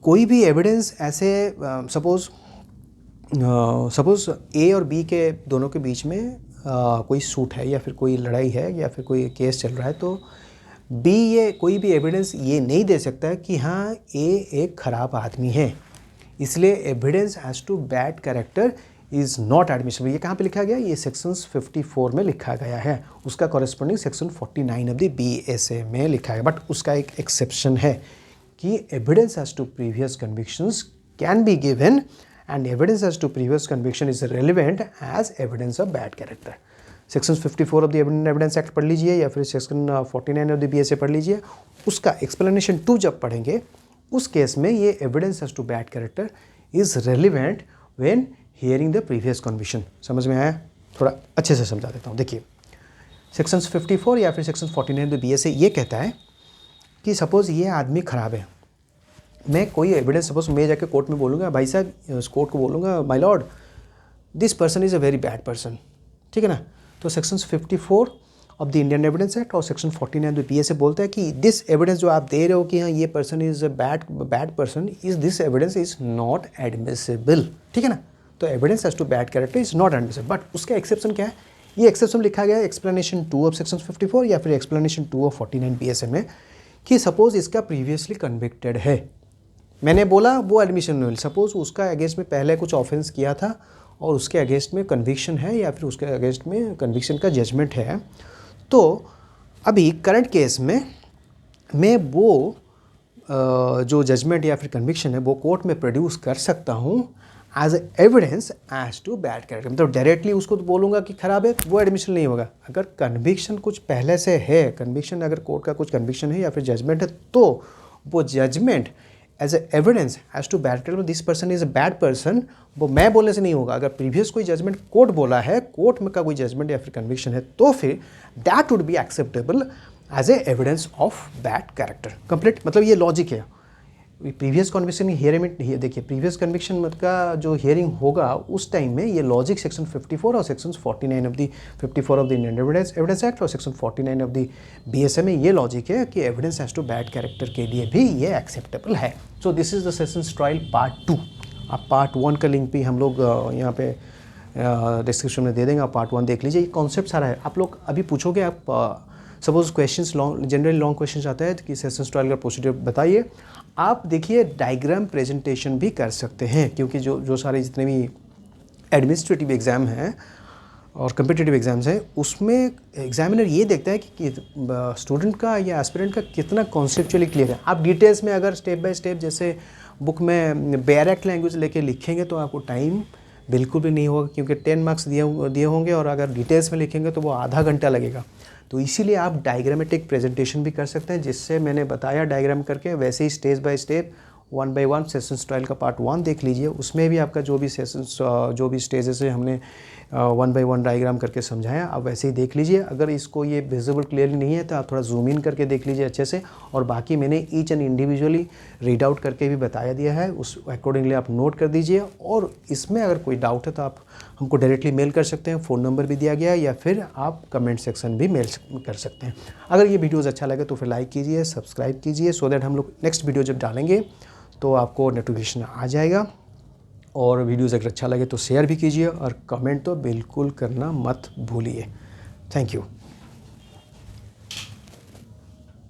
कोई भी एविडेंस ऐसे सपोज़ A और B के दोनों के बीच में कोई सूट है या फिर कोई लड़ाई है या फिर कोई केस चल रहा है, तो B ये कोई भी एविडेंस ये नहीं दे सकता है कि हाँ A एक ख़राब आदमी है, इसलिए evidence as to bad character is not admissible. ये कहाँ पे लिखा गया? ये सेक्शंस 54 में लिखा गया है, उसका corresponding section 49 of the BSA में लिखा है। बट उसका एक एक्सेप्शन है कि evidence as to previous convictions can be given and evidence as to previous conviction is relevant as evidence of bad character. Section 54 of the evidence act पढ़ लीजिए या फिर सेक्शन 49 ऑफ द BSA पढ़ लीजिए, उसका explanation 2 जब पढ़ेंगे उस केस में ये evidence as to bad character is relevant when hearing the previous conviction. समझ में आया? थोड़ा अच्छे से समझा देता हूँ। देखिए सेक्शन 54 या फिर सेक्शन 49 ऑफ द BSA ये कहता है कि सपोज़ ये आदमी ख़राब है, मैं कोई एविडेंस सपोज मैं जाके कोर्ट में बोलूँगा, भाई साहब कोर्ट को बोलूँगा, my Lord this person is a very bad person, ठीक है ना? तो section 54 of the Indian evidence act और सेक्शन 49 जो BSA बोलता है कि दिस एविडेंस जो आप दे रहे हो कि हाँ ये person is a bad person, is this evidence is not admissible, ठीक है ना? तो evidence as to bad character is not admissible. But उसका एक्सेप्शन क्या है? ये एक्सेप्शन लिखा गया है एक्सप्लेनेशन 2 ऑफ सेक्शन 54 या फिर एक्सप्लेनेशन 2 ऑफ 49 BSA में कि सपोज़ इसका प्रीवियसली कन्विक्टेड है, मैंने बोला वो एडमिशन नहीं हुई, सपोज़ उसका अगेंस्ट में पहले कुछ ऑफेंस किया था और उसके अगेंस्ट में कन्विक्शन है या फिर उसके अगेंस्ट में कन्विक्शन का जजमेंट है, तो अभी करंट केस में मैं वो जो जजमेंट या फिर कन्विक्शन है वो कोर्ट में प्रोड्यूस कर सकता हूँ as evidence as to bad character. मतलब डायरेक्टली उसको तो बोलूँगा कि ख़राब है, वो एडमिशन नहीं होगा। अगर कन्विक्शन कुछ पहले से है, कन्विक्शन अगर कोर्ट का कुछ कन्विक्शन है या फिर जजमेंट है, तो वो judgment as a evidence as to bad character this person is a bad person, वो मैं बोलने से नहीं होगा। अगर प्रीवियस कोई जजमेंट कोर्ट बोला है, कोर्ट में का कोई जजमेंट या फिर कन्विक्शन है, तो फिर that would be acceptable as a evidence of bad character. Complete, मतलब ये लॉजिक है। प्रीवियस कन्विक्शन की हियरिंग, देखिए प्रीवियस कन्विक्शन का जो हियरिंग होगा उस टाइम में ये लॉजिक सेक्शन 54 और section 49 of the 54 of the Indian evidence act और सेक्शन 49 ऑफ द BSA में ये लॉजिक है कि evidence as to bad character के लिए भी ये एक्सेप्टेबल है। So this is the sessions trial part 2। आप पार्ट 1 का लिंक भी हम लोग यहाँ पे डिस्क्रिप्शन में दे देंगे, आप पार्ट 1 देख लीजिए। ये कॉन्सेप्ट सारा है। आप लोग अभी पूछोगे, आप suppose questions long, generally long questions आता है कि सेशंस ट्रायल का प्रोसीजर बताइए। आप देखिए डायग्राम प्रेजेंटेशन भी कर सकते हैं, क्योंकि जो सारे जितने भी एडमिनिस्ट्रेटिव एग्ज़ाम हैं और कम्पिटिटिव एग्ज़ाम्स हैं, उसमें एग्जामिनर ये देखता है कि स्टूडेंट का या एस्पिरेंट का कितना कॉन्सेप्चुअली क्लियर है। आप डिटेल्स में अगर स्टेप बाय स्टेप जैसे बुक में डायरेक्ट लैंग्वेज लेके लिखेंगे तो आपको टाइम बिल्कुल भी नहीं होगा, क्योंकि 10 मार्क्स दिए होंगे और अगर डिटेल्स में लिखेंगे तो वो आधा घंटा लगेगा। तो इसीलिए आप डायग्रामेटिक प्रेजेंटेशन भी कर सकते हैं, जिससे मैंने बताया डायग्राम करके, वैसे ही stage by step 1 by 1 sessions trial का पार्ट 1 देख लीजिए। उसमें भी आपका जो भी सेशंस जो भी स्टेजेस है हमने 1 by 1 डायग्राम करके समझाया, आप वैसे ही देख लीजिए। अगर इसको ये विजिबल क्लियरली नहीं है तो आप थोड़ा जूम इन करके देख लीजिए अच्छे से, और बाकी मैंने each and individually read out करके भी बताया दिया है, उस अकॉर्डिंगली आप नोट कर दीजिए। और इसमें अगर कोई डाउट है तो आप हमको डायरेक्टली मेल कर सकते हैं, फ़ोन नंबर भी दिया गया है, या फिर आप कमेंट सेक्शन भी मेल कर सकते हैं। अगर ये वीडियोज़ अच्छा लगे तो फिर लाइक कीजिए, सब्सक्राइब कीजिए, सो दैट हम लोग नेक्स्ट वीडियो जब डालेंगे तो आपको नोटिफिकेशन आ जाएगा। और वीडियोज़ अगर अच्छा लगे तो शेयर भी कीजिए, और कमेंट तो बिल्कुल करना मत भूलिए। Thank you.